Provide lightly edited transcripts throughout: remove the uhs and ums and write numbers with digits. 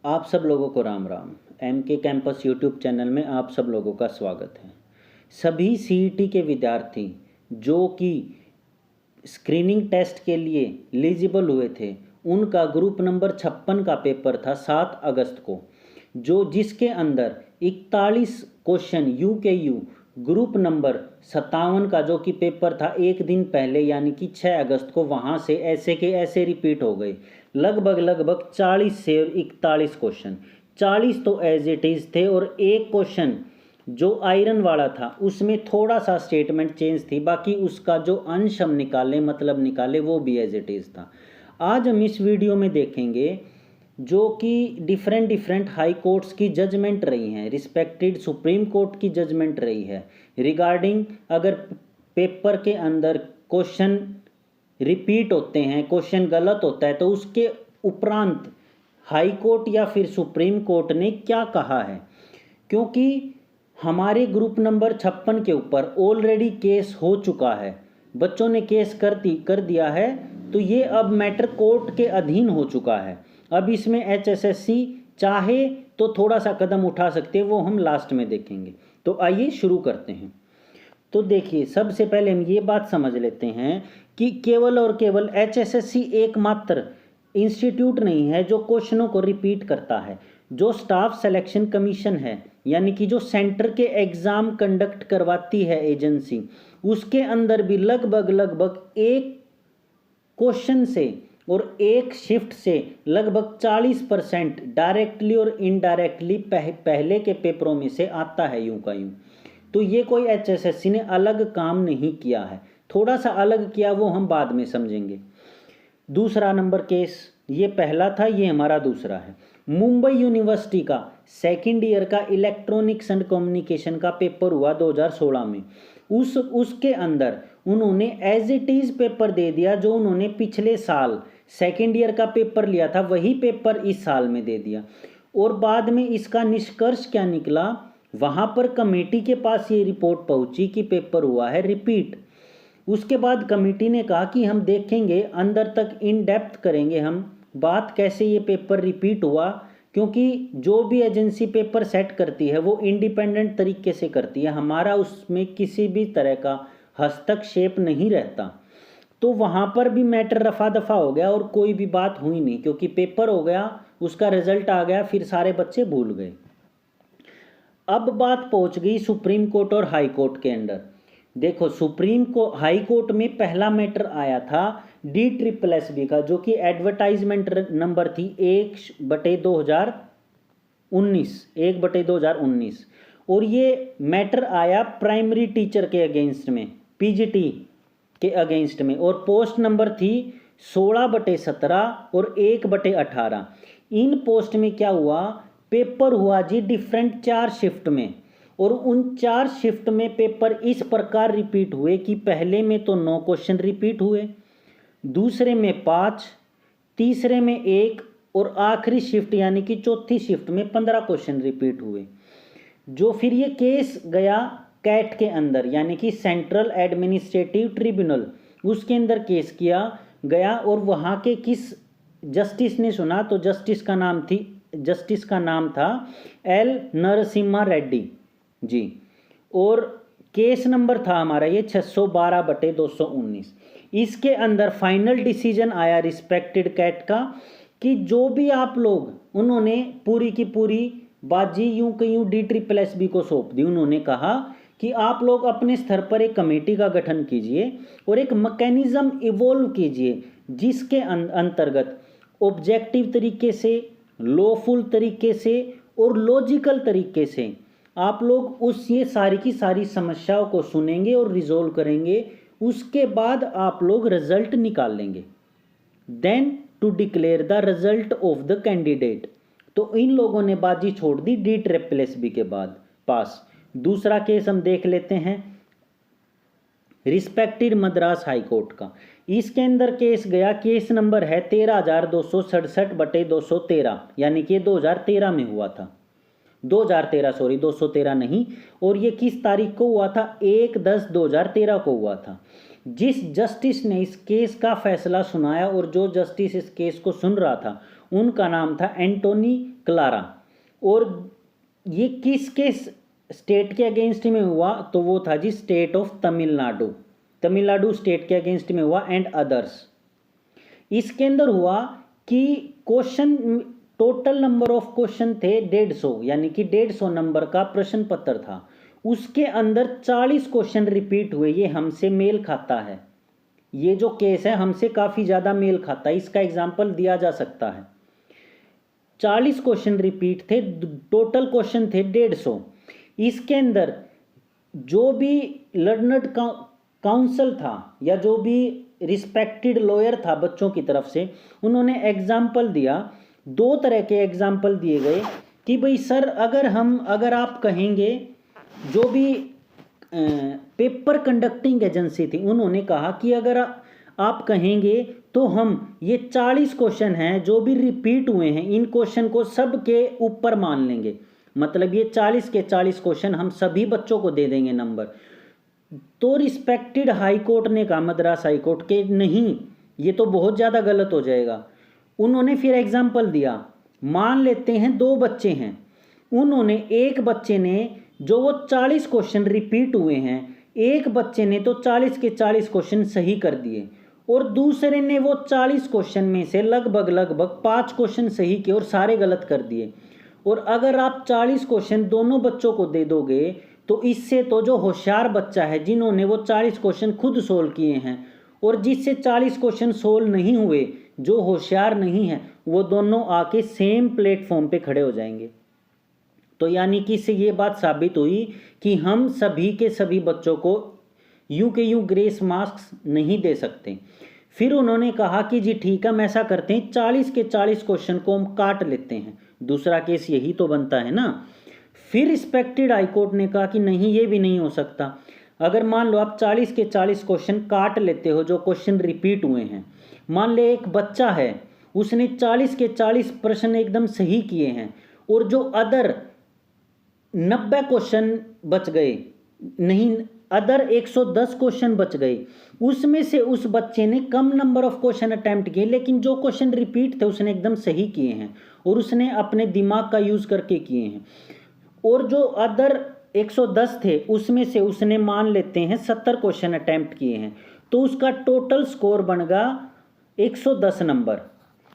आप सब लोगों को राम राम। एम के कैंपस यूट्यूब चैनल में आप सब लोगों का स्वागत है। सभी सीईटी के विद्यार्थी जो कि स्क्रीनिंग टेस्ट के लिए एलिजिबल हुए थे, उनका ग्रुप नंबर 56 का पेपर था 7 अगस्त को, जो जिसके अंदर 41 क्वेश्चन यू ग्रुप नंबर 57 का जो कि पेपर था एक दिन पहले यानी कि 6 अगस्त को, वहाँ से ऐसे के ऐसे रिपीट हो गए। लगभग 40 से 41 क्वेश्चन, 40 तो एज इट इज़ थे और एक क्वेश्चन जो आयरन वाला था उसमें थोड़ा सा स्टेटमेंट चेंज थी, बाकी उसका जो अंश हम निकाले मतलब निकाले वो भी एज इट इज़ था। आज हम इस वीडियो में देखेंगे जो कि डिफरेंट हाई कोर्ट्स की जजमेंट रही हैं, रिस्पेक्टेड सुप्रीम कोर्ट की जजमेंट रही है रिगार्डिंग अगर पेपर के अंदर क्वेश्चन रिपीट होते हैं, क्वेश्चन गलत होता है, तो उसके उपरांत हाई कोर्ट या फिर सुप्रीम कोर्ट ने क्या कहा है। क्योंकि हमारे ग्रुप नंबर 56 के ऊपर ऑलरेडी केस हो चुका है, बच्चों ने केस कर दिया है, तो ये अब मैटर कोर्ट के अधीन हो चुका है। अब इसमें एचएसएससी चाहे तो थोड़ा सा कदम उठा सकते हैं, वो हम लास्ट में देखेंगे। तो आइए शुरू करते हैं। तो देखिए, सबसे पहले हम ये बात समझ लेते हैं कि केवल और केवल एचएसएससी एकमात्र इंस्टीट्यूट नहीं है जो क्वेश्चनों को रिपीट करता है। जो स्टाफ सिलेक्शन कमीशन है, यानी कि जो सेंटर के एग्ज़ाम कंडक्ट करवाती है एजेंसी, उसके अंदर भी लगभग एक क्वेश्चन से और एक शिफ्ट से लगभग 40% डायरेक्टली और इनडायरेक्टली पहले के पेपरों में से आता है यूं का यूं। तो ये कोई एचएसएससी ने अलग काम नहीं किया है, थोड़ा सा अलग किया वो हम बाद में समझेंगे। दूसरा नंबर केस, ये पहला था, ये हमारा दूसरा है। मुंबई यूनिवर्सिटी का सेकेंड ईयर का इलेक्ट्रॉनिक्स एंड कम्युनिकेशन का पेपर हुआ 2016 में। उसके अंदर उन्होंने एज इट इज़ पेपर दे दिया, जो उन्होंने पिछले साल सेकेंड ईयर का पेपर लिया था वही पेपर इस साल में दे दिया। और बाद में इसका निष्कर्ष क्या निकला, वहाँ पर कमेटी के पास ये रिपोर्ट पहुँची कि पेपर हुआ है रिपीट। उसके बाद कमेटी ने कहा कि हम देखेंगे, अंदर तक इन डेप्थ करेंगे हम बात कैसे ये पेपर रिपीट हुआ, क्योंकि जो भी एजेंसी पेपर सेट करती है वो इंडिपेंडेंट तरीके से करती है, हमारा उसमें किसी भी तरह का हस्तक्षेप नहीं रहता। तो वहाँ पर भी मैटर रफा दफा हो गया और कोई भी बात हुई नहीं, क्योंकि पेपर हो गया, उसका रिजल्ट आ गया, फिर सारे बच्चे भूल गए। अब बात पहुँच गई सुप्रीम कोर्ट और हाई कोर्ट के अंदर। देखो, सुप्रीम को हाई कोर्ट में पहला मैटर आया था DSSS का, जो कि एडवर्टाइजमेंट नंबर थी 1/2019 और ये मैटर आया प्राइमरी टीचर के अगेंस्ट में, पीजीटी के अगेंस्ट में, और पोस्ट नंबर थी 16/17 और 1/18। इन पोस्ट में क्या हुआ, पेपर हुआ जी डिफरेंट 4 शिफ्ट में, और उन 4 शिफ्ट में पेपर इस प्रकार रिपीट हुए कि पहले में तो 9 क्वेश्चन रिपीट हुए, दूसरे में 5, तीसरे में 1 और आखिरी शिफ्ट यानी कि चौथी शिफ्ट में 15 क्वेश्चन रिपीट हुए। जो फिर ये केस गया कैट के अंदर, यानी कि सेंट्रल एडमिनिस्ट्रेटिव ट्रिब्यूनल, उसके अंदर केस किया गया। और वहाँ के किस जस्टिस ने सुना, तो जस्टिस का नाम था L नरसिम्हा रेड्डी जी, और केस नंबर था हमारा ये 612/219। इसके अंदर फाइनल डिसीजन आया रिस्पेक्टेड कैट का कि जो भी आप लोग, उन्होंने पूरी की पूरी बाजी यूं कि यूं DSSS को सौंप दी। उन्होंने कहा कि आप लोग अपने स्तर पर एक कमेटी का गठन कीजिए और एक मैकेनिज्म इवॉल्व कीजिए जिसके अंतर्गत ऑब्जेक्टिव तरीके से, लॉफुल तरीके से और लॉजिकल तरीके से आप लोग ये सारी की सारी समस्याओं को सुनेंगे और रिजोल्व करेंगे। उसके बाद आप लोग रिजल्ट निकाल लेंगे, then to declare the result of the candidate. तो इन लोगों ने बाजी छोड़ दी DSSS के बाद पास। दूसरा केस हम देख लेते हैं रिस्पेक्टेड मद्रास हाई कोर्ट का। इसके अंदर केस गया, केस नंबर है 13,267/213, यानी कि 2013 में हुआ था, 213 नहीं। और ये किस तारीख को हुआ था, 1/10/2013 को हुआ था। जिस जस्टिस ने इस केस का फैसला सुनाया और जो जस्टिस इस केस को सुन रहा था, उनका नाम था एंटोनी क्लारा। और ये किसके स्टेट के अगेंस्ट में हुआ, तो वो था जी state of Tamil Nadu. Tamil Nadu state के अगेंस्ट में हुआ एंड अदर्स। इसके अंदर हुआ कि question, total number of question थे 150, यानी कि 150 नंबर का प्रश्न पत्र था। उसके अंदर 40 क्वेश्चन रिपीट हुए। ये हमसे मेल खाता है, ये जो केस है हमसे काफ़ी ज़्यादा मेल खाता है, इसका एग्जाम्पल दिया जा सकता है। 40 क्वेश्चन रिपीट थे, टोटल क्वेश्चन थे 150। इसके अंदर जो भी लर्नड काउंसिल था या जो भी रिस्पेक्टेड लॉयर था बच्चों की तरफ से, उन्होंने एग्जाम्पल दिया। 2 तरह के एग्जाम्पल दिए गए कि भाई सर अगर आप कहेंगे, जो भी पेपर कंडक्टिंग एजेंसी थी उन्होंने कहा कि अगर आप कहेंगे तो हम ये 40 क्वेश्चन हैं जो भी रिपीट हुए हैं, इन क्वेश्चन को सब के ऊपर मान लेंगे, मतलब ये 40 के 40 क्वेश्चन हम सभी बच्चों को दे देंगे नंबर। तो रिस्पेक्टेड हाई कोर्ट ने कहा, मद्रास हाई कोर्ट के, नहीं ये तो बहुत ज़्यादा गलत हो जाएगा। उन्होंने फिर एग्जाम्पल दिया, मान लेते हैं 2 बच्चे हैं, उन्होंने एक बच्चे ने जो वो 40 क्वेश्चन रिपीट हुए हैं, एक बच्चे ने तो 40 के 40 क्वेश्चन सही कर दिए और दूसरे ने वो 40 क्वेश्चन में से लगभग 5 क्वेश्चन सही किए और सारे गलत कर दिए। और अगर आप 40 क्वेश्चन दोनों बच्चों को दे दोगे तो इससे तो जो होशियार बच्चा है, जिन्होंने वो 40 क्वेश्चन खुद सोल्व किए हैं, और जिससे 40 क्वेश्चन सोल्व नहीं हुए, जो होशियार नहीं है, वो दोनों आके सेम प्लेटफॉर्म पे खड़े हो जाएंगे। तो यानी कि इससे ये बात साबित हुई कि हम सभी के सभी बच्चों को यूं के यूं ग्रेस मार्क्स नहीं दे सकते। फिर उन्होंने कहा कि जी ठीक है, हम ऐसा करते हैं 40 के 40 क्वेश्चन को हम काट लेते हैं। दूसरा केस यही तो बनता है ना। फिर रिस्पेक्टेड हाई कोर्ट ने कहा कि नहीं, ये भी नहीं हो सकता। अगर मान लो आप 40 के 40 क्वेश्चन काट लेते हो जो क्वेश्चन रिपीट हुए हैं, मान ले एक बच्चा है उसने 40 के 40 प्रश्न एकदम सही किए हैं और जो अदर 90 क्वेश्चन बच गए, नहीं अदर 110 क्वेश्चन बच गए, उसमें से उस बच्चे ने कम नंबर ऑफ क्वेश्चन अटेम्प्ट किए, लेकिन जो क्वेश्चन रिपीट थे उसने एकदम सही किए हैं और उसने अपने दिमाग का यूज़ करके किए हैं। और जो अदर 110 थे उसमें से उसने मान लेते हैं 70 क्वेश्चन अटेम्प्ट किए हैं, तो उसका टोटल स्कोर बन गया 110 नंबर।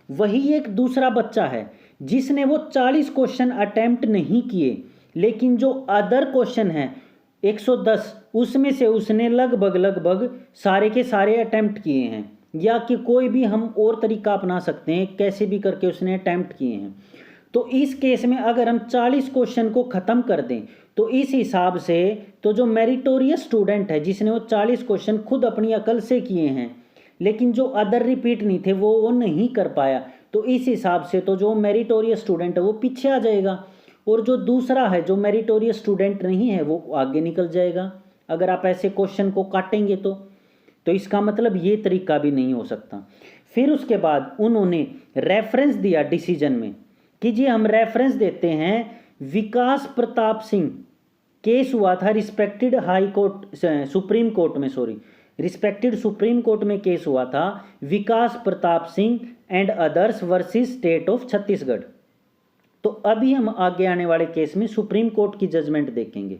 वही एक दूसरा बच्चा है जिसने वो 40 क्वेश्चन अटेम्प्ट नहीं किए, लेकिन जो अदर क्वेश्चन हैं 110 उसमें से उसने लगभग सारे के सारे अटेम्प्ट किए हैं, या कि कोई भी हम और तरीका अपना सकते हैं, कैसे भी करके उसने अटेम्प्ट किए हैं। तो इस केस में अगर हम 40 क्वेश्चन को ख़त्म कर दें तो इस हिसाब से तो जो मेरिटोरियस स्टूडेंट है जिसने वो 40 क्वेश्चन खुद अपनी अकल से किए हैं, लेकिन जो अदर रिपीट नहीं थे वो नहीं कर पाया, तो इस हिसाब से तो जो मेरिटोरियस स्टूडेंट है वो पीछे आ जाएगा और जो दूसरा है जो मेरिटोरियस स्टूडेंट नहीं है वो आगे निकल जाएगा। अगर आप ऐसे क्वेश्चन को काटेंगे तो इसका मतलब ये तरीका भी नहीं हो सकता। फिर उसके बाद उन्होंने रेफरेंस दिया डिसीजन में कि जी हम रेफरेंस देते हैं, विकास प्रताप सिंह केस हुआ था respected high court supreme court में, रिस्पेक्टेड सुप्रीम कोर्ट में केस हुआ था, Vikas Pratap Singh and others versus state of Chhattisgarh. तो अभी हम आगे आने वाले केस में सुप्रीम कोर्ट की जजमेंट देखेंगे।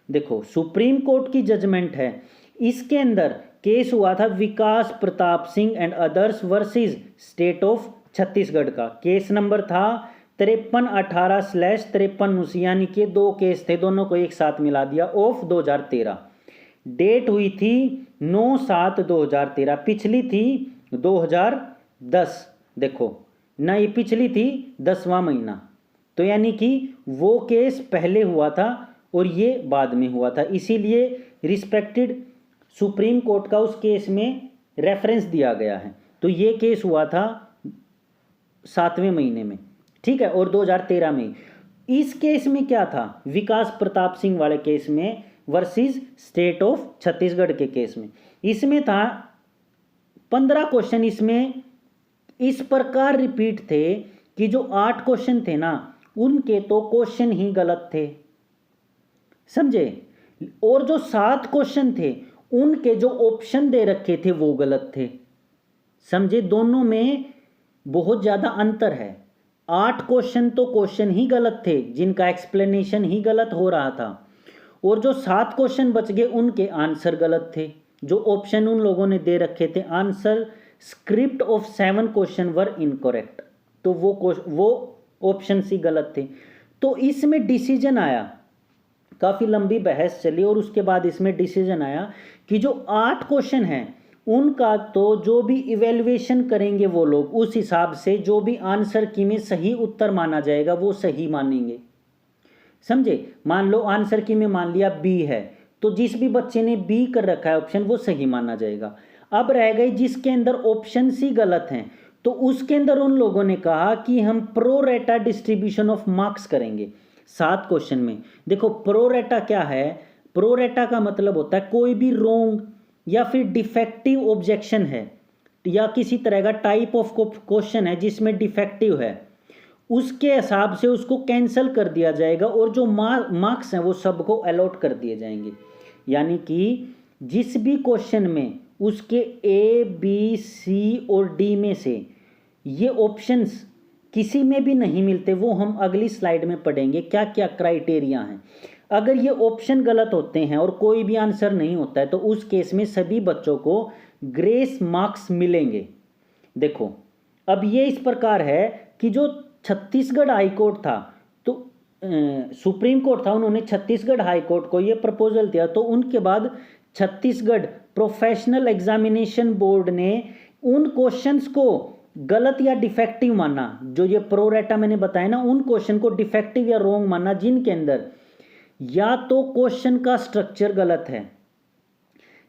देखो सुप्रीम कोर्ट की जजमेंट है, इसके अंदर केस हुआ था Vikas Pratap Singh and others versus state of Chhattisgarh का। केस नंबर था 5318/53, यानी कि 2 केस थे, दोनों को एक साथ मिला दिया, ऑफ 2013। डेट हुई थी 9/7/2013, पिछली थी 2010। देखो ना, ये पिछली थी 10वां महीना, तो यानी कि वो केस पहले हुआ था और ये बाद में हुआ था, इसीलिए रिस्पेक्टेड सुप्रीम कोर्ट का उस केस में रेफरेंस दिया गया है। तो ये केस हुआ था 7वें महीने में, ठीक है, और 2013 में। इस केस में क्या था, विकास प्रताप सिंह वाले केस में वर्सेस स्टेट ऑफ छत्तीसगढ़ के केस में, इसमें था 15 क्वेश्चन इसमें इस प्रकार रिपीट थे कि जो 8 क्वेश्चन थे ना उनके तो क्वेश्चन ही गलत थे, समझे, और जो 7 क्वेश्चन थे उनके जो ऑप्शन दे रखे थे वो गलत थे, समझे। दोनों में बहुत ज़्यादा अंतर है। 8 क्वेश्चन तो क्वेश्चन ही गलत थे, जिनका एक्सप्लेनेशन ही गलत हो रहा था, और जो 7 क्वेश्चन बच गए उनके आंसर गलत थे। जो ऑप्शन उन लोगों ने दे रखे थे, answer script of 7 question were incorrect, तो वो ऑप्शन ही गलत थे। तो इसमें डिसीजन आया, काफ़ी लंबी बहस चली और उसके बाद इसमें डिसीजन आया कि जो 8 क्वेश्चन हैं उनका तो जो भी इवेल्युएशन करेंगे वो लोग, उस हिसाब से जो भी आंसर की में सही उत्तर माना जाएगा वो सही मानेंगे। समझे? मान लो आंसर की में मान लिया बी है, तो जिस भी बच्चे ने बी कर रखा है ऑप्शन, वो सही माना जाएगा। अब रह गई जिसके अंदर ऑप्शन सी गलत हैं, तो उसके अंदर उन लोगों ने कहा कि हम प्रो रेटा डिस्ट्रीब्यूशन ऑफ मार्क्स करेंगे 7 क्वेश्चन में। देखो प्रो रेटा क्या है? प्रो रेटा का मतलब होता है कोई भी रोंग या फिर डिफेक्टिव ऑब्जेक्शन है या किसी तरह का टाइप ऑफ क्वेश्चन है जिसमें डिफेक्टिव है, उसके हिसाब से उसको कैंसिल कर दिया जाएगा और जो मार्क्स हैं वो सबको अलॉट कर दिए जाएंगे। यानी कि जिस भी क्वेश्चन में उसके ए बी सी और डी में से ये ऑप्शंस किसी में भी नहीं मिलते, वो हम अगली स्लाइड में पढ़ेंगे क्या क्या क्राइटेरिया हैं। अगर ये ऑप्शन गलत होते हैं और कोई भी आंसर नहीं होता है तो उस केस में सभी बच्चों को ग्रेस मार्क्स मिलेंगे। देखो अब ये इस प्रकार है कि जो छत्तीसगढ़ हाई कोर्ट था, तो सुप्रीम कोर्ट था, उन्होंने छत्तीसगढ़ हाई कोर्ट को ये प्रपोजल दिया, तो उनके बाद छत्तीसगढ़ प्रोफेशनल एग्जामिनेशन बोर्ड ने उन क्वेश्चंस को गलत या डिफेक्टिव माना। जो ये प्रो रेटा मैंने बताया ना, उन क्वेश्चन को डिफेक्टिव या रॉन्ग माना जिनके अंदर या तो क्वेश्चन का स्ट्रक्चर गलत है,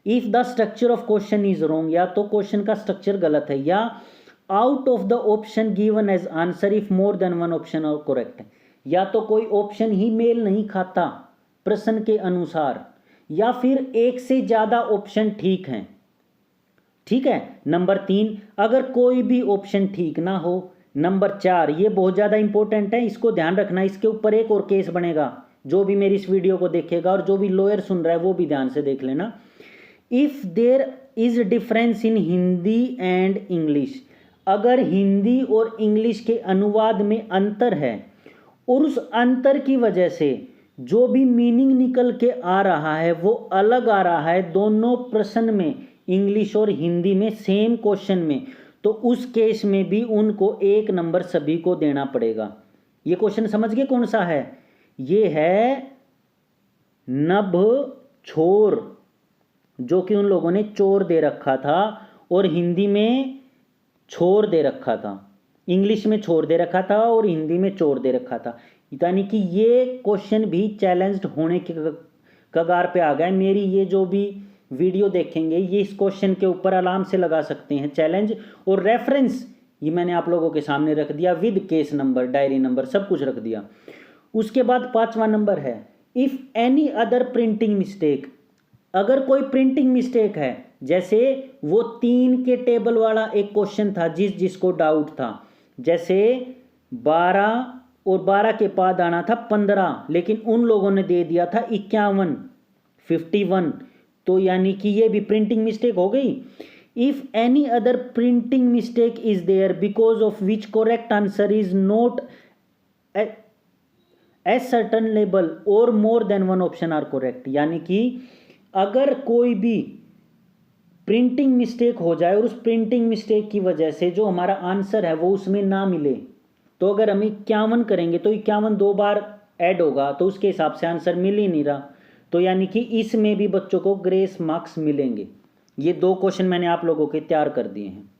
if the structure of question is wrong, या तो क्वेश्चन का स्ट्रक्चर गलत है, या out of the option given as answer if more than one option और करेक्ट है, या तो कोई ऑप्शन ही मेल नहीं खाता प्रश्न के अनुसार, या फिर एक से ज्यादा ऑप्शन ठीक हैं। ठीक है। नंबर 3, अगर कोई भी ऑप्शन ठीक ना हो। नंबर 4, ये बहुत ज्यादा इंपॉर्टेंट है, इसको ध्यान रखना, इसके ऊपर एक और केस बनेगा। जो भी मेरी इस वीडियो को देखेगा और जो भी लॉयर सुन रहा है वो भी ध्यान से देख लेना। If there is difference in Hindi and English, अगर हिंदी और इंग्लिश के अनुवाद में अंतर है और उस अंतर की वजह से जो भी मीनिंग निकल के आ रहा है वो अलग आ रहा है दोनों प्रश्न में, इंग्लिश और हिंदी में, सेम क्वेश्चन में, तो उस केस में भी उनको 1 नंबर सभी को देना पड़ेगा। ये क्वेश्चन समझ गए कौन सा है? ये है नभ छोर, जो कि उन लोगों ने चोर दे रखा था और हिंदी में छोर दे रखा था, इंग्लिश में छोर दे रखा था और हिंदी में चोर दे रखा था। यानी कि ये क्वेश्चन भी चैलेंज्ड होने के कगार पे आ गया है। मेरी ये जो भी वीडियो देखेंगे ये इस क्वेश्चन के ऊपर आराम से लगा सकते हैं चैलेंज, और रेफरेंस ये मैंने आप लोगों के सामने रख दिया with case number, diary number, सब कुछ रख दिया। उसके बाद 5वां नंबर है if any other printing mistake, अगर कोई प्रिंटिंग मिस्टेक है, जैसे वो 3 के टेबल वाला एक क्वेश्चन था जिसको डाउट था, जैसे 12 और 12 के बाद आना था 15, लेकिन उन लोगों ने दे दिया था 51, 51, तो यानी कि ये भी प्रिंटिंग मिस्टेक हो गई। If any other printing mistake is there because of which correct answer is not as certain label और more than one option are correct, यानी कि अगर कोई भी प्रिंटिंग मिस्टेक हो जाए और उस प्रिंटिंग मिस्टेक की वजह से जो हमारा आंसर है वो उसमें ना मिले, तो अगर हम 51 करेंगे तो 51 2 बार ऐड होगा, तो उसके हिसाब से आंसर मिल ही नहीं रहा, तो यानी कि इसमें भी बच्चों को ग्रेस मार्क्स मिलेंगे। ये 2 क्वेश्चन मैंने आप लोगों के तैयार कर दिए हैं।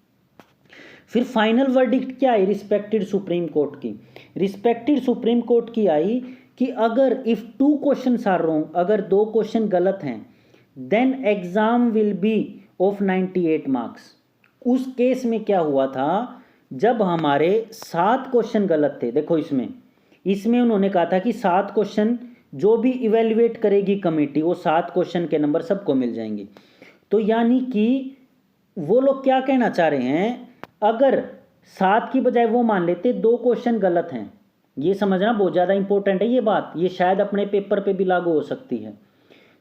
फिर फाइनल वर्डिक्ट क्या आई रिस्पेक्टेड सुप्रीम कोर्ट की? रिस्पेक्टेड सुप्रीम कोर्ट की आई कि अगर इफ 2 क्वेश्चंस आर रॉन्ग, अगर 2 क्वेश्चन गलत हैं, then exam will be of 98 marks. उस केस में क्या हुआ था, जब हमारे 7 क्वेश्चन गलत थे, देखो इसमें उन्होंने कहा था कि 7 क्वेश्चन जो भी इवेल्युएट करेगी कमेटी वो 7 क्वेश्चन के नंबर सबको मिल जाएंगे। तो यानी कि वो लोग क्या कहना चाह रहे हैं, अगर 7 की बजाय वो मान लेते 2 क्वेश्चन गलत हैं, ये समझना बहुत ज़्यादा इंपॉर्टेंट है ये बात, ये शायद अपने पेपर पे भी लागू हो सकती है।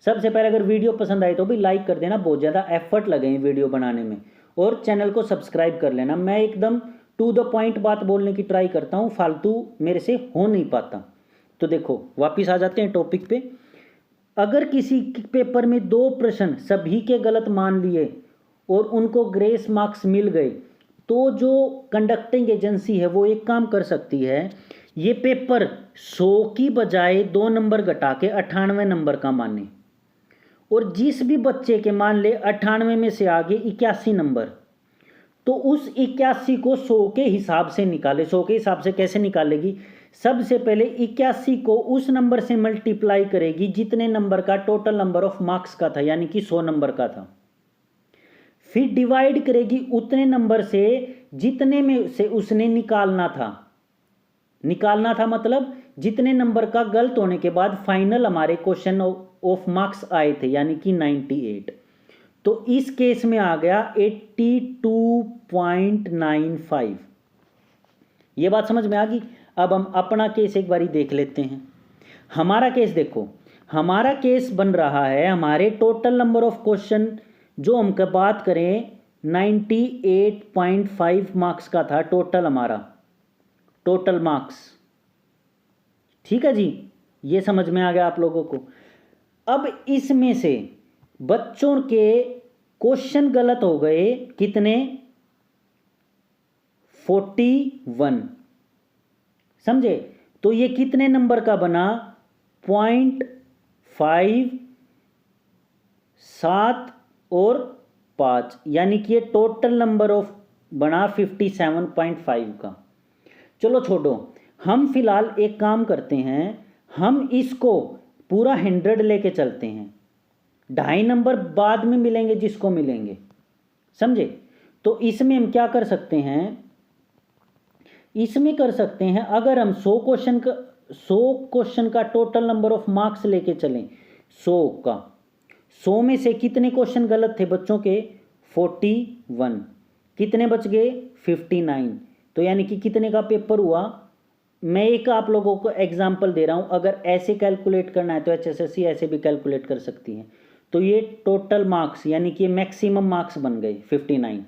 सबसे पहले अगर वीडियो पसंद आए तो भी लाइक कर देना, बहुत ज़्यादा एफर्ट लगे हैं वीडियो बनाने में, और चैनल को सब्सक्राइब कर लेना। मैं एकदम टू द पॉइंट बात बोलने की ट्राई करता हूँ, फालतू मेरे से हो नहीं पाता। तो देखो वापिस आ जाते हैं टॉपिक पे। अगर किसी पेपर में 2 प्रश्न सभी के गलत मान लिए और उनको ग्रेस मार्क्स मिल गए, तो जो कंडक्टिंग एजेंसी है वो एक काम कर सकती है, ये पेपर 100 की बजाय 2 नंबर घटा के 98 नंबर का माने, और जिस भी बच्चे के मान ले 98 में से आगे 81 नंबर, तो उस 81 को 100 के हिसाब से निकाले। 100 के हिसाब से कैसे निकालेगी? सबसे पहले 81 को उस नंबर से मल्टीप्लाई करेगी जितने नंबर का टोटल नंबर ऑफ मार्क्स का था, यानी कि 100 नंबर का था। फिर डिवाइड करेगी उतने नंबर से जितने में से उसने निकालना था मतलब जितने नंबर का गलत होने के बाद फाइनल हमारे क्वेश्चन ऑफ मार्क्स आए थे, यानी कि 98। तो इस केस में आ गया 82.95। ये बात समझ में आ गई? अब हम अपना केस एक बारी देख लेते हैं। हमारा केस देखो, हमारा केस बन रहा है, हमारे टोटल नंबर ऑफ क्वेश्चन जो हम बात करें 98.5 मार्क्स का था टोटल, हमारा टोटल मार्क्स। ठीक है जी, ये समझ में आ गया आप लोगों को? अब इसमें से बच्चों के क्वेश्चन गलत हो गए कितने? 41। समझे? तो ये कितने नंबर का बना? 0.5, 7 और 5, यानी कि ये टोटल नंबर ऑफ बना 57.5 का। चलो छोड़ो, हम फिलहाल एक काम करते हैं, हम इसको पूरा 100 लेके चलते हैं। 2.5 नंबर बाद में मिलेंगे जिसको मिलेंगे, समझे? तो इसमें हम क्या कर सकते हैं, इसमें कर सकते हैं, अगर हम 100 क्वेश्चन का टोटल नंबर ऑफ मार्क्स लेके चलें 100 का, 100 में से कितने क्वेश्चन गलत थे बच्चों के? 41। कितने बच गए? 59। तो यानी कि कितने का पेपर हुआ? मैं एक आप लोगों को एग्जांपल दे रहा हूं, अगर ऐसे कैलकुलेट करना है तो HSSC ऐसे भी कैलकुलेट कर सकती है। तो ये टोटल मार्क्स यानी कि मैक्सिमम मार्क्स बन गए 59।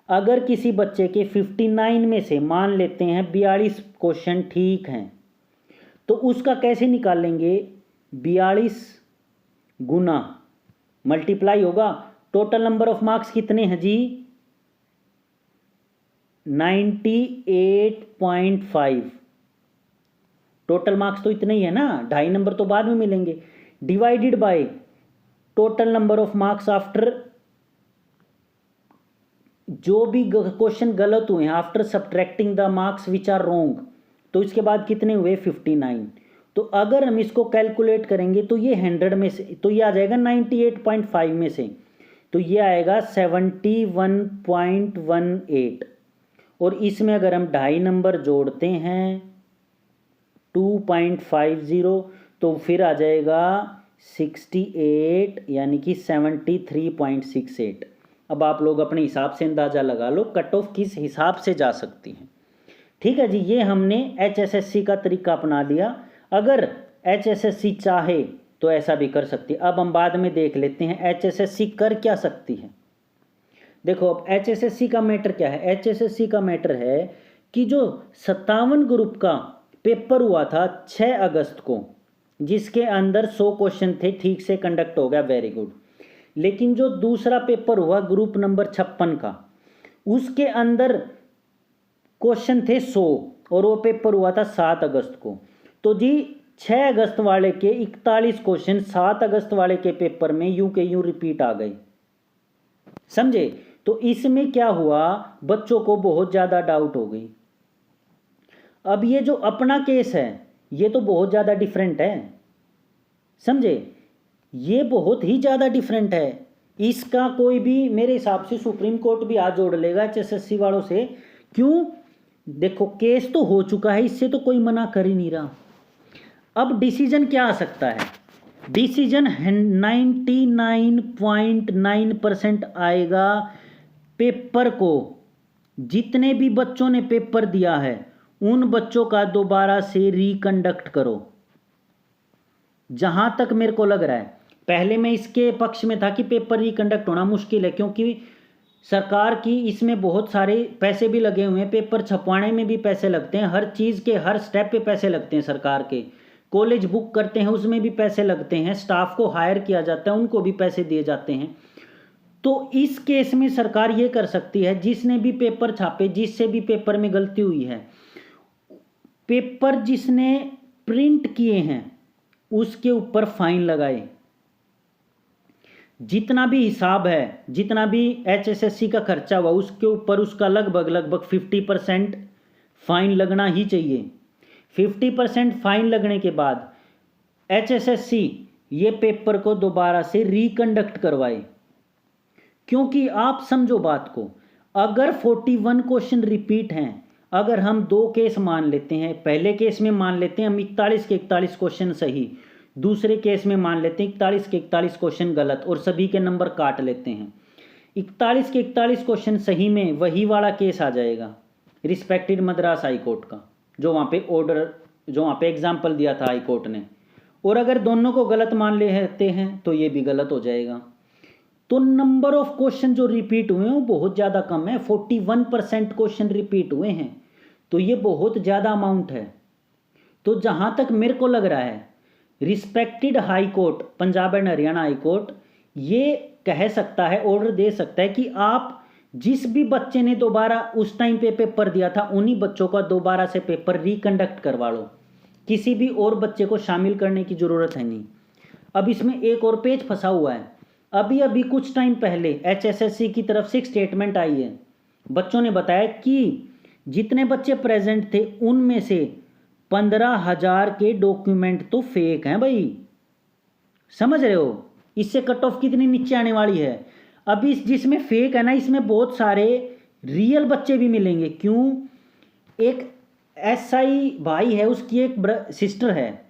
अगर किसी बच्चे के 59 में से मान लेते हैं 42 क्वेश्चन ठीक हैं, तो उसका कैसे निकालेंगे? 42 गुना मल्टीप्लाई होगा, टोटल नंबर ऑफ मार्क्स कितने हैं जी? 98.5। टोटल मार्क्स तो इतने ही है ना, 2.5 नंबर तो बाद में मिलेंगे, divided by total number of marks after जो भी क्वेश्चन गलत हुए हैं, after subtracting the marks which are wrong, तो इसके बाद कितने हुए? 59। तो अगर हम इसको कैलकुलेट करेंगे तो ये 100 में से, तो ये आ जाएगा 98.5 में से, तो ये आएगा 71.18। और इसमें अगर हम 2.5 नंबर जोड़ते हैं 2.50, तो फिर आ जाएगा 68, यानी कि 73.68। अब आप लोग अपने हिसाब से अंदाज़ा लगा लो कट ऑफ किस हिसाब से जा सकती है। ठीक है जी, ये हमने HSSC का तरीका अपना लिया। अगर HSSC चाहे तो ऐसा भी कर सकती है। अब हम बाद में देख लेते हैं HSSC कर क्या सकती है। देखो अब HSSC का मैटर क्या है? HSSC का मैटर है कि जो 57 ग्रुप का पेपर हुआ था 6 अगस्त को, जिसके अंदर 100 क्वेश्चन थे, ठीक से कंडक्ट हो गया, वेरी गुड। लेकिन जो दूसरा पेपर हुआ ग्रुप नंबर 56 का, उसके अंदर क्वेश्चन थे 100 और वो पेपर हुआ था 7 अगस्त को। तो जी 6 अगस्त वाले के 41 क्वेश्चन 7 अगस्त वाले के पेपर में यूं के यूं रिपीट आ गए, समझे? तो इसमें क्या हुआ, बच्चों को बहुत ज़्यादा डाउट हो गई। अब ये जो अपना केस है ये तो बहुत ज़्यादा डिफरेंट है, समझे? ये बहुत ही ज़्यादा डिफरेंट है। इसका कोई भी मेरे हिसाब से सुप्रीम कोर्ट भी हाथ जोड़ लेगा HSSC वालों से। क्यों? देखो केस तो हो चुका है, इससे तो कोई मना कर ही नहीं रहा। अब डिसीजन क्या आ सकता है? डिसीजन 99.9% आएगा पेपर को, जितने भी बच्चों ने पेपर दिया है उन बच्चों का दोबारा से रिकंडक्ट करो। जहां तक मेरे को लग रहा है, पहले मैं इसके पक्ष में था कि पेपर रिकंडक्ट होना मुश्किल है, क्योंकि सरकार की इसमें बहुत सारे पैसे भी लगे हुए हैं, पेपर छपवाने में भी पैसे लगते हैं, हर चीज़ के हर स्टेप पे पैसे लगते हैं सरकार के। कॉलेज बुक करते हैं उसमें भी पैसे लगते हैं, स्टाफ को हायर किया जाता है उनको भी पैसे दिए जाते हैं। तो इस केस में सरकार ये कर सकती है, जिसने भी पेपर छापे, जिससे भी पेपर में गलती हुई है, पेपर जिसने प्रिंट किए हैं उसके ऊपर फाइन लगाए। जितना भी हिसाब है, जितना भी HSSC का खर्चा हुआ उसके ऊपर उसका लगभग 50% फाइन लगना ही चाहिए। 50% फाइन लगने के बाद HSSC ये पेपर को दोबारा से रिकंडक्ट करवाए। क्योंकि आप समझो बात को, अगर 41 क्वेश्चन रिपीट हैं, अगर हम 2 केस मान लेते हैं, पहले केस में मान लेते हैं हम 41 के 41 क्वेश्चन सही, दूसरे केस में मान लेते हैं 41 के 41 क्वेश्चन गलत और सभी के नंबर काट लेते हैं। 41 के 41 क्वेश्चन सही में वही वाला केस आ जाएगा रिस्पेक्टेड मद्रास हाई कोर्ट का, जो वहाँ पे एग्जाम्पल दिया था हाई कोर्ट ने। और अगर दोनों को गलत मान लेते हैं तो ये भी गलत हो जाएगा। तो नंबर ऑफ क्वेश्चन जो रिपीट हुए हैं वो बहुत ज़्यादा कम है, 41% क्वेश्चन रिपीट हुए हैं, तो ये बहुत ज़्यादा अमाउंट है। तो जहाँ तक मेरे को लग रहा है, respected high court, Punjab and Haryana high court ये कह सकता है, ऑर्डर दे सकता है कि आप जिस भी बच्चे ने दोबारा उस टाइम पे पेपर दिया था उन्हीं बच्चों का दोबारा से पेपर रिकंडक्ट करवा लो, किसी भी और बच्चे को शामिल करने की ज़रूरत है नहीं। अब इसमें एक और पेच फंसा हुआ है। अभी कुछ टाइम पहले HSSC की तरफ से एक स्टेटमेंट आई है, बच्चों ने बताया कि जितने बच्चे प्रेजेंट थे उनमें से 15,000 के डॉक्यूमेंट तो फेक हैं भाई। समझ रहे हो इससे कट ऑफ कितनी नीचे आने वाली है। अब इस जिसमें फेक है ना, इसमें बहुत सारे रियल बच्चे भी मिलेंगे। क्यों? एक SI भाई है, उसकी एक सिस्टर है,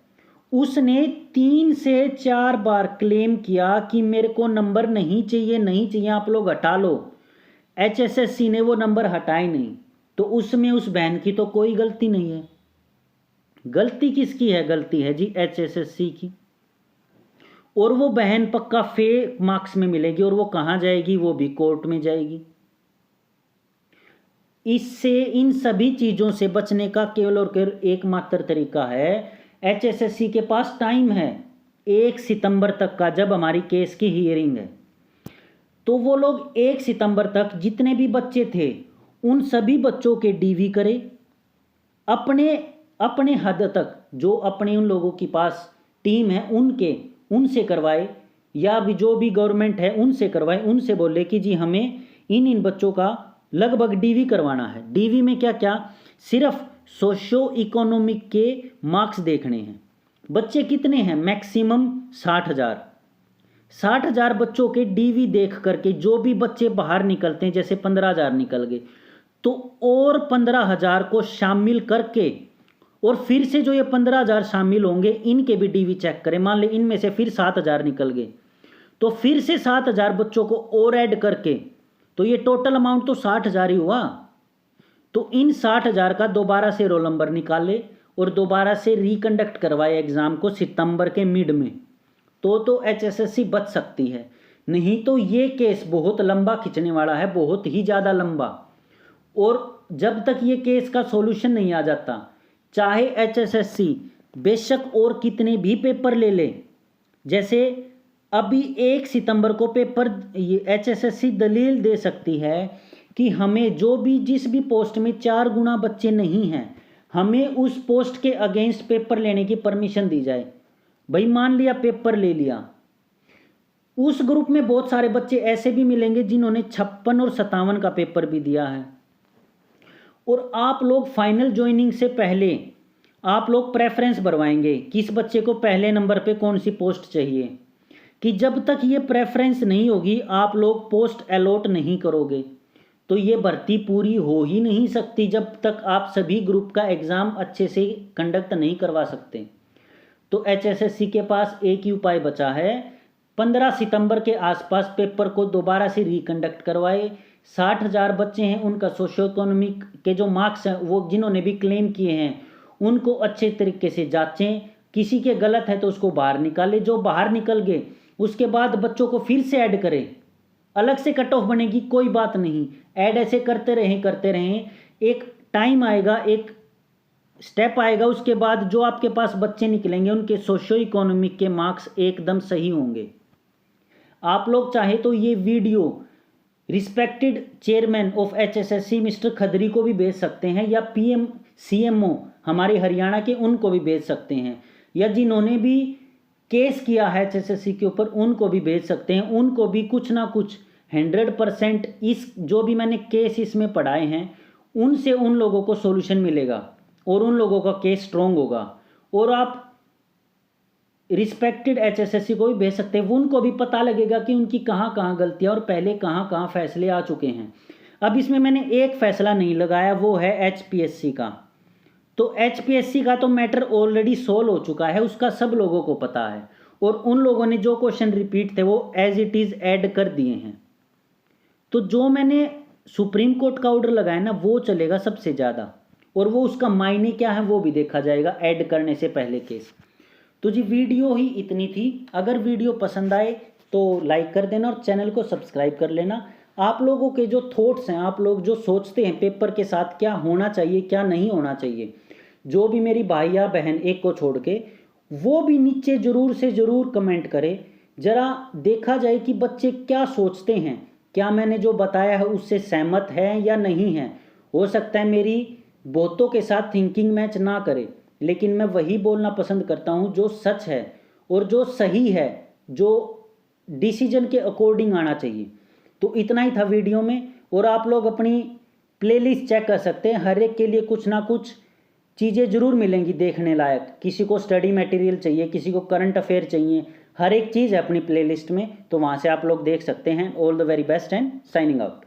उसने 3 से 4 बार क्लेम किया कि मेरे को नंबर नहीं चाहिए, आप लोग हटा लो। HSSC ने वो नंबर हटाए नहीं, तो उसमें उस बहन की तो कोई गलती नहीं है। गलती किसकी है? गलती है जी HSSC की। और वो बहन पक्का फेक मार्क्स में मिलेगी, और वो कहाँ जाएगी? वो भी कोर्ट में जाएगी। इससे इन सभी चीज़ों से बचने का केवल और केवल एकमात्र तरीका है, HSSC के पास टाइम है 1 सितंबर तक का, जब हमारी केस की हियरिंग है, तो वो लोग 1 सितंबर तक जितने भी बच्चे थे उन सभी बच्चों के DV करे, अपने हद तक जो अपने उन लोगों के पास टीम है उनसे करवाए, या भी जो भी गवर्नमेंट है उनसे करवाए। उनसे बोले कि जी हमें इन बच्चों का लगभग DV करवाना है। DV में क्या क्या? सिर्फ सोशो इकोनॉमिक के मार्क्स देखने हैं। बच्चे कितने हैं? मैक्सिमम 60,000 बच्चों के DV देख करके जो भी बच्चे बाहर निकलते हैं, जैसे 15,000 निकल गए, तो और 15,000 को शामिल करके, और फिर से जो ये 15,000 शामिल होंगे इनके भी DV चेक करें। मान ले इनमें से फिर 7,000 निकल गए, तो फिर से 7,000 बच्चों को और ऐड करके, तो ये टोटल अमाउंट तो 60,000 ही हुआ। तो इन 60,000 का दोबारा से रोल नंबर निकाले और दोबारा से रिकंडक्ट करवाए एग्ज़ाम को सितंबर के मिड में, तो HSSC बच सकती है। नहीं तो ये केस बहुत लंबा खिंचने वाला है, बहुत ही ज़्यादा लंबा। और जब तक ये केस का सॉल्यूशन नहीं आ जाता, चाहे HSSC बेशक और कितने भी पेपर ले ले, जैसे अभी 1 सितंबर को पेपर HSSC दलील दे सकती है कि हमें जिस भी पोस्ट में 4 गुना बच्चे नहीं हैं, हमें उस पोस्ट के अगेंस्ट पेपर लेने की परमिशन दी जाए। भाई मान लिया पेपर ले लिया, उस ग्रुप में बहुत सारे बच्चे ऐसे भी मिलेंगे जिन्होंने 56 और 57 का पेपर भी दिया है, और आप लोग फाइनल ज्वाइनिंग से पहले आप लोग प्रेफरेंस भरवाएंगे किस बच्चे को पहले नंबर पे कौन सी पोस्ट चाहिए, कि जब तक ये प्रेफरेंस नहीं होगी आप लोग पोस्ट अलॉट नहीं करोगे, तो ये भर्ती पूरी हो ही नहीं सकती जब तक आप सभी ग्रुप का एग्ज़ाम अच्छे से कंडक्ट नहीं करवा सकते। तो HSSC के पास एक ही उपाय बचा है, 15 सितंबर के आसपास पेपर को दोबारा से रिकंडक्ट करवाए। 60,000 बच्चे हैं, उनका सोशो इकोनॉमिक के जो मार्क्स हैं वो जिन्होंने भी क्लेम किए हैं उनको अच्छे तरीके से जांचें, किसी के गलत है तो उसको बाहर निकाले, जो बाहर निकल गए उसके बाद बच्चों को फिर से ऐड करें, अलग से कट ऑफ बनेगी कोई बात नहीं, ऐड ऐसे करते रहें, एक टाइम आएगा, एक स्टेप आएगा, उसके बाद जो आपके पास बच्चे निकलेंगे उनके सोशो इकोनॉमिक के मार्क्स एकदम सही होंगे। आप लोग चाहे तो ये video respected chairman of HSSC mister Khadri को भी भेज सकते हैं, या PM CMO हमारे हरियाणा के उनको भी भेज सकते हैं, या जिन्होंने भी केस किया है HSSC के ऊपर उनको भी भेज सकते हैं। उनको भी कुछ ना कुछ 100% इस जो भी मैंने केस इसमें पढ़ाए हैं उनसे उन लोगों को सॉल्यूशन मिलेगा और उन लोगों का केस स्ट्रॉन्ग होगा। और आप रिस्पेक्टेड HSSC को भी भेज सकते हैं, वो उनको भी पता लगेगा कि उनकी कहाँ कहाँ गलतियाँ और पहले कहाँ कहाँ फैसले आ चुके हैं। अब इसमें मैंने एक फैसला नहीं लगाया, वो है HPSC का। तो HPSC का तो मैटर ऑलरेडी सोल्व हो चुका है, उसका सब लोगों को पता है, और उन लोगों ने जो क्वेश्चन रिपीट थे वो एज इट इज़ ऐड कर दिए हैं। तो जो मैंने सुप्रीम कोर्ट का ऑर्डर लगाया ना वो चलेगा सबसे ज़्यादा, और वो उसका मायने क्या है वो भी देखा जाएगा ऐड करने से पहले केस। तो जी वीडियो ही इतनी थी। अगर वीडियो पसंद आए तो लाइक कर देना और चैनल को सब्सक्राइब कर लेना। आप लोगों के जो थॉट्स हैं, आप लोग जो सोचते हैं पेपर के साथ क्या होना चाहिए क्या नहीं होना चाहिए, जो भी मेरी भाई या बहन एक को छोड़ के, वो भी नीचे ज़रूर से ज़रूर कमेंट करें। ज़रा देखा जाए कि बच्चे क्या सोचते हैं, क्या मैंने जो बताया है उससे सहमत है या नहीं है। हो सकता है मेरी बहुतों के साथ थिंकिंग मैच ना करे, लेकिन मैं वही बोलना पसंद करता हूँ जो सच है और जो सही है, जो डिसीजन के अकॉर्डिंग आना चाहिए। तो इतना ही था वीडियो में, और आप लोग अपनी प्लेलिस्ट चेक कर सकते हैं, हर एक के लिए कुछ ना कुछ चीज़ें ज़रूर मिलेंगी देखने लायक। किसी को स्टडी मटेरियल चाहिए, किसी को करंट अफेयर चाहिए, हर एक चीज़ है अपनी प्लेलिस्ट में, तो वहाँ से आप लोग देख सकते हैं। All the very best and signing out.